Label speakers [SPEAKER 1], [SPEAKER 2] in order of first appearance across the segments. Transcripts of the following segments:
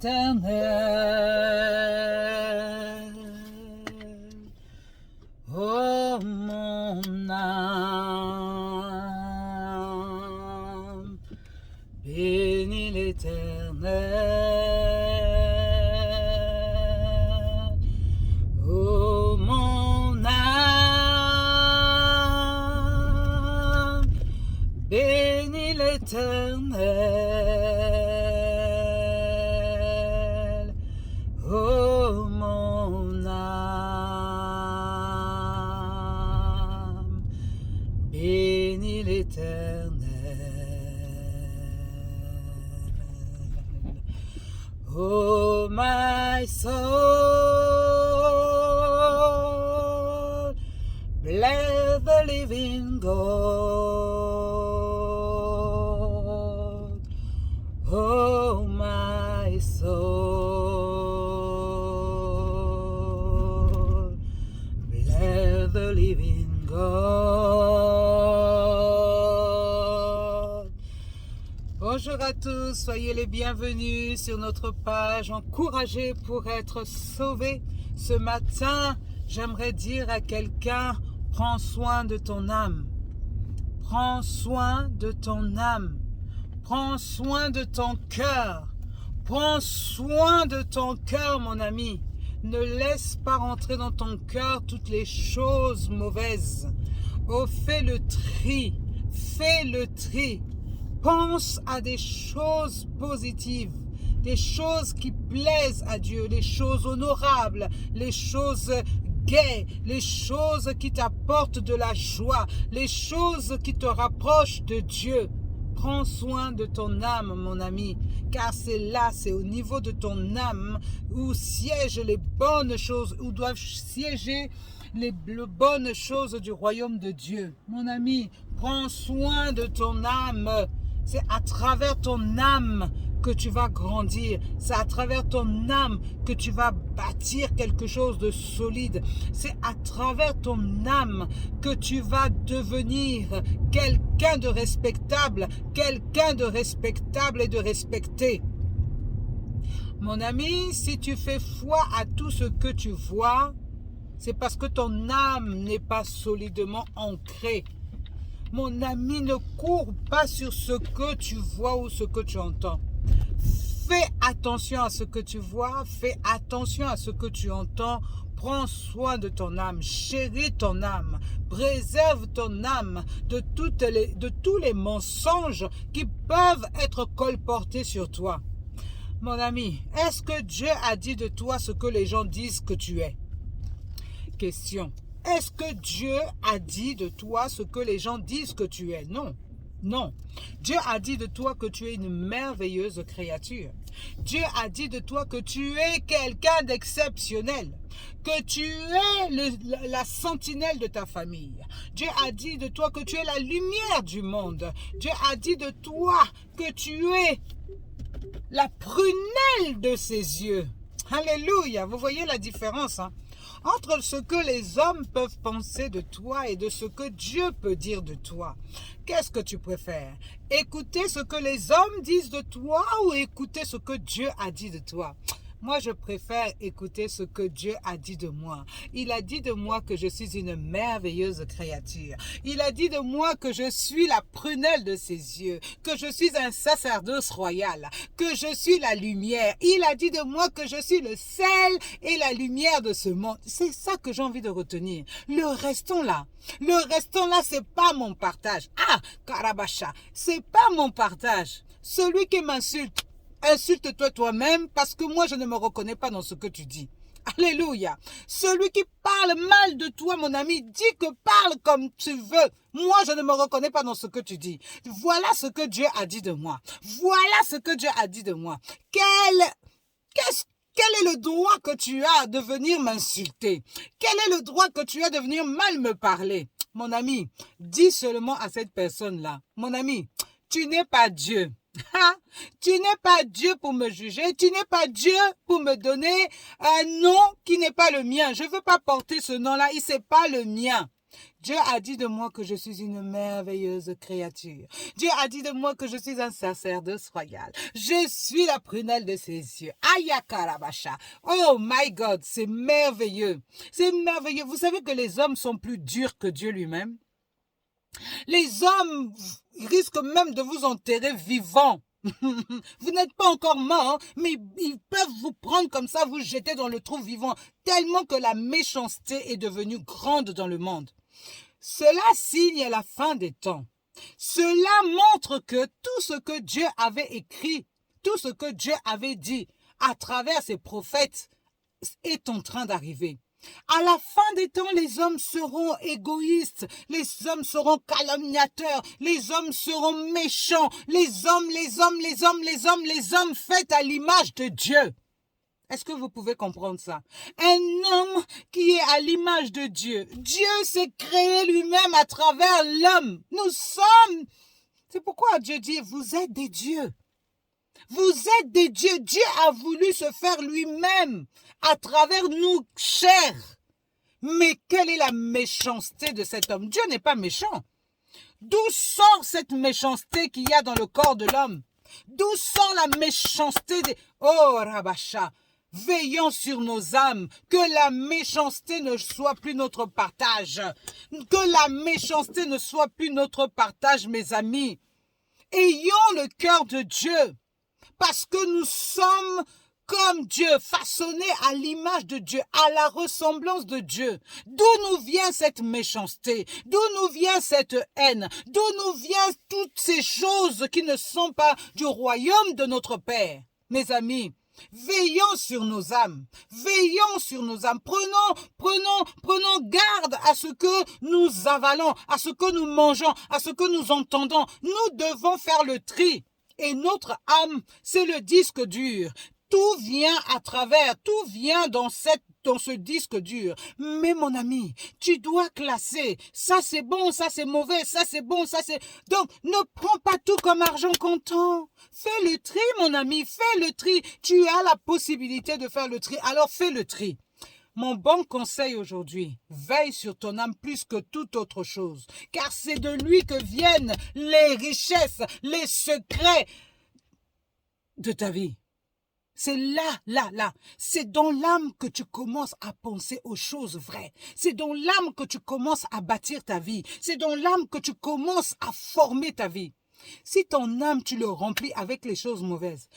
[SPEAKER 1] l'Éternel. Oh mon âme, bénis l'Éternel. Oh mon âme, bénis l'Éternel. Oh mon âme, bénis l'Éternel. Oh my soul, bless the living God. Oh my soul, bless the living God. Bonjour à tous, soyez les bienvenus sur notre page Encouragés pour être sauvés. Ce matin, j'aimerais dire à quelqu'un, prends soin de ton âme. Prends soin de ton âme. Prends soin de ton cœur. Prends soin de ton cœur, mon ami. Ne laisse pas rentrer dans ton cœur toutes les choses mauvaises. Oh, fais le tri. Fais le tri. Pense à des choses positives, des choses qui plaisent à Dieu, les choses honorables, les choses gaies, les choses qui t'apportent de la joie, les choses qui te rapprochent de Dieu. Prends soin de ton âme, mon ami, car c'est là, c'est au niveau de ton âme où siègent les bonnes choses, où doivent siéger les bonnes choses du royaume de Dieu. Mon ami, prends soin de ton âme. C'est à travers ton âme que tu vas grandir. C'est à travers ton âme que tu vas bâtir quelque chose de solide. C'est à travers ton âme que tu vas devenir quelqu'un de respectable et de respecté. Mon ami, si tu fais foi à tout ce que tu vois, c'est parce que ton âme n'est pas solidement ancrée. Mon ami, ne cours pas sur ce que tu vois ou ce que tu entends. Fais attention à ce que tu vois, fais attention à ce que tu entends. Prends soin de ton âme, chéris ton âme, préserve ton âme de tous les mensonges qui peuvent être colportés sur toi. Mon ami, est-ce que Dieu a dit de toi ce que les gens disent que tu es? Question. Est-ce que Dieu a dit de toi ce que les gens disent que tu es? Non. Non. Dieu a dit de toi que tu es une merveilleuse créature. Dieu a dit de toi que tu es quelqu'un d'exceptionnel. Que tu es la sentinelle de ta famille. Dieu a dit de toi que tu es la lumière du monde. Dieu a dit de toi que tu es la prunelle de ses yeux. Alléluia. Vous voyez la différence, hein? Entre ce que les hommes peuvent penser de toi et de ce que Dieu peut dire de toi. Qu'est-ce que tu préfères? Écouter ce que les hommes disent de toi ou écouter ce que Dieu a dit de toi? Moi, je préfère écouter ce que Dieu a dit de moi. Il a dit de moi que je suis une merveilleuse créature. Il a dit de moi que je suis la prunelle de ses yeux, que je suis un sacerdoce royal, que je suis la lumière. Il a dit de moi que je suis le sel et la lumière de ce monde. C'est ça que j'ai envie de retenir. Le restant là, c'est pas mon partage. Ah, Karabacha, c'est pas mon partage. Celui qui m'insulte, insulte-toi toi-même parce que moi je ne me reconnais pas dans ce que tu dis. Alléluia. Celui qui parle mal de toi, mon ami, dis que parle comme tu veux. Moi, je ne me reconnais pas dans ce que tu dis. Voilà ce que Dieu a dit de moi. Voilà ce que Dieu a dit de moi. Quel est le droit que tu as de venir m'insulter? Quel est le droit que tu as de venir mal me parler? Mon ami, dis seulement à cette personne-là, mon ami, tu n'es pas Dieu. Tu n'es pas Dieu pour me juger, tu n'es pas Dieu pour me donner un nom qui n'est pas le mien. Je ne veux pas porter ce nom-là, il n'est pas le mien. Dieu a dit de moi que je suis une merveilleuse créature. Dieu a dit de moi que je suis un sacerdoce royal. Je suis la prunelle de ses yeux. Ayakarabasha. Oh my God, c'est merveilleux. C'est merveilleux. Vous savez que les hommes sont plus durs que Dieu lui-même. Les hommes risquent même de vous enterrer vivant. Vous n'êtes pas encore mort, mais ils peuvent vous prendre comme ça, vous jeter dans le trou vivant, tellement que la méchanceté est devenue grande dans le monde. Cela signe la fin des temps. Cela montre que tout ce que Dieu avait écrit, tout ce que Dieu avait dit à travers ses prophètes est en train d'arriver. À la fin des temps, les hommes seront égoïstes, les hommes seront calomniateurs, les hommes seront méchants, les hommes faits à l'image de Dieu. Est-ce que vous pouvez comprendre ça? Un homme qui est à l'image de Dieu. Dieu s'est créé lui-même à travers l'homme. Nous sommes... C'est pourquoi Dieu dit, vous êtes des dieux. Vous êtes des dieux. Dieu a voulu se faire lui-même à travers nous, chair. Mais quelle est la méchanceté de cet homme? Dieu n'est pas méchant. D'où sort cette méchanceté qu'il y a dans le corps de l'homme? D'où sort la méchanceté des... Oh, Rabasha, veillons sur nos âmes, que la méchanceté ne soit plus notre partage. Que la méchanceté ne soit plus notre partage, mes amis. Ayons le cœur de Dieu. Parce que nous sommes comme Dieu, façonnés à l'image de Dieu, à la ressemblance de Dieu. D'où nous vient cette méchanceté? D'où nous vient cette haine? D'où nous viennent toutes ces choses qui ne sont pas du royaume de notre Père? Mes amis, veillons sur nos âmes. Veillons sur nos âmes. Prenons garde à ce que nous avalons, à ce que nous mangeons, à ce que nous entendons. Nous devons faire le tri. Et notre âme, c'est le disque dur. Tout vient à travers, tout vient dans ce disque dur. Mais mon ami, tu dois classer. Ça c'est bon, ça c'est mauvais, ça c'est bon, ça c'est... Donc, ne prends pas tout comme argent comptant. Fais le tri, mon ami, fais le tri. Tu as la possibilité de faire le tri, alors fais le tri. Mon bon conseil aujourd'hui, veille sur ton âme plus que toute autre chose, car c'est de lui que viennent les richesses, les secrets de ta vie. C'est là. C'est dans l'âme que tu commences à penser aux choses vraies. C'est dans l'âme que tu commences à bâtir ta vie. C'est dans l'âme que tu commences à former ta vie. Si ton âme, tu le remplis avec les choses mauvaises,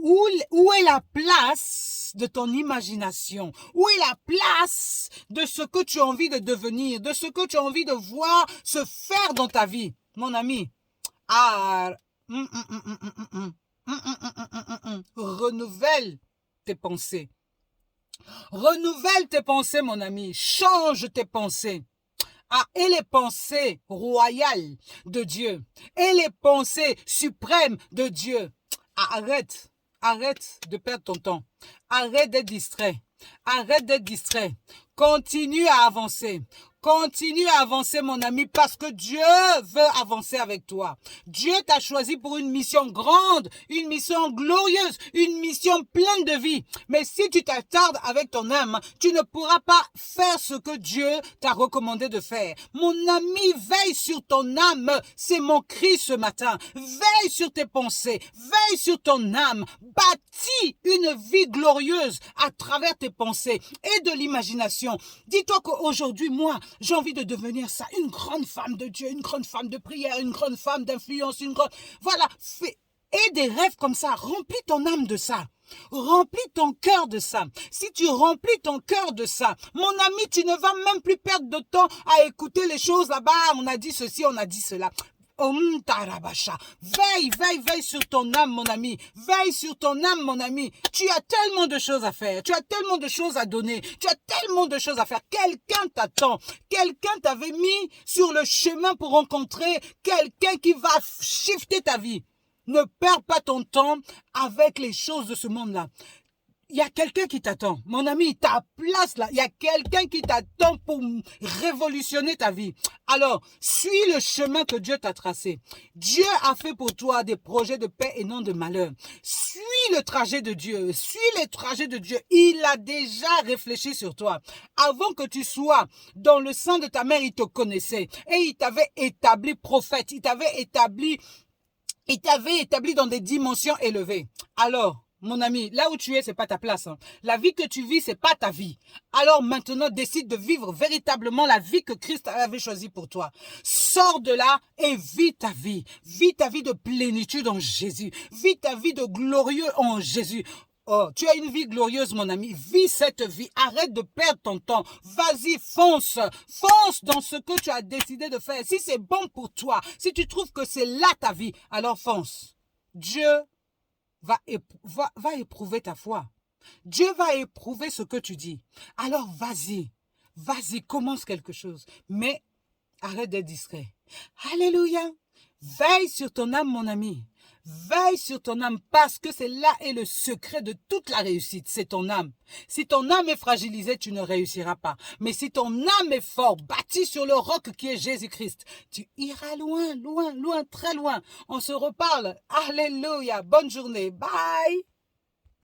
[SPEAKER 1] où est la place de ton imagination? Où est la place de ce que tu as envie de devenir, de ce que tu as envie de voir se faire dans ta vie? Mon ami, renouvelle tes pensées. Renouvelle tes pensées, mon ami. Change tes pensées. Et les pensées royales de Dieu. Et les pensées suprêmes de Dieu. Arrête de perdre ton temps. Arrête d'être distrait. Arrête d'être distrait. Continue à avancer. Continue à avancer, mon ami, parce que Dieu veut avancer avec toi. Dieu t'a choisi pour une mission grande, une mission glorieuse, une mission pleine de vie. Mais si tu t'attardes avec ton âme, tu ne pourras pas faire ce que Dieu t'a recommandé de faire. Mon ami, veille sur ton âme. C'est mon cri ce matin. Veille sur tes pensées. Veille sur ton âme. Bâtis une vie glorieuse à travers tes pensées et de l'imagination. Dis-toi qu'aujourd'hui, moi, j'ai envie de devenir ça, une grande femme de Dieu, une grande femme de prière, une grande femme d'influence, une grande... Voilà, et des rêves comme ça, remplis ton âme de ça. Remplis ton cœur de ça. Si tu remplis ton cœur de ça, mon ami, tu ne vas même plus perdre de temps à écouter les choses là-bas. On a dit ceci, on a dit cela. Veille sur ton âme, mon ami. Veille sur ton âme, mon ami. Tu as tellement de choses à faire. Tu as tellement de choses à donner. Tu as tellement de choses à faire. Quelqu'un t'attend. Quelqu'un t'avait mis sur le chemin pour rencontrer quelqu'un qui va shifter ta vie. Ne perds pas ton temps avec les choses de ce monde-là. il y a quelqu'un qui t'attend. Mon ami, ta place là, il y a quelqu'un qui t'attend pour révolutionner ta vie. Alors, suis le chemin que Dieu t'a tracé. Dieu a fait pour toi des projets de paix et non de malheur. Suis le trajet de Dieu. Suis les trajets de Dieu. Il a déjà réfléchi sur toi. Avant que tu sois dans le sein de ta mère, il te connaissait. Et il t'avait établi prophète. Il t'avait établi dans des dimensions élevées. Alors, mon ami, là où tu es, c'est pas ta place. Hein. La vie que tu vis, c'est pas ta vie. Alors maintenant, décide de vivre véritablement la vie que Christ avait choisie pour toi. Sors de là et vis ta vie. Vis ta vie de plénitude en Jésus. Vis ta vie de glorieux en Jésus. Oh, tu as une vie glorieuse, mon ami. Vis cette vie. Arrête de perdre ton temps. Vas-y, fonce. Fonce dans ce que tu as décidé de faire. Si c'est bon pour toi, si tu trouves que c'est là ta vie, alors fonce. Dieu va éprouver ta foi. Dieu va éprouver ce que tu dis. Alors vas-y, commence quelque chose. Mais arrête d'être discret. Alléluia. Veille sur ton âme, mon ami. Veille sur ton âme parce que c'est là est le secret de toute la réussite, c'est ton âme. Si ton âme est fragilisée, tu ne réussiras pas. Mais si ton âme est forte, bâtie sur le roc qui est Jésus-Christ, tu iras loin, loin, loin, très loin. On se reparle. Alléluia. Bonne journée. Bye.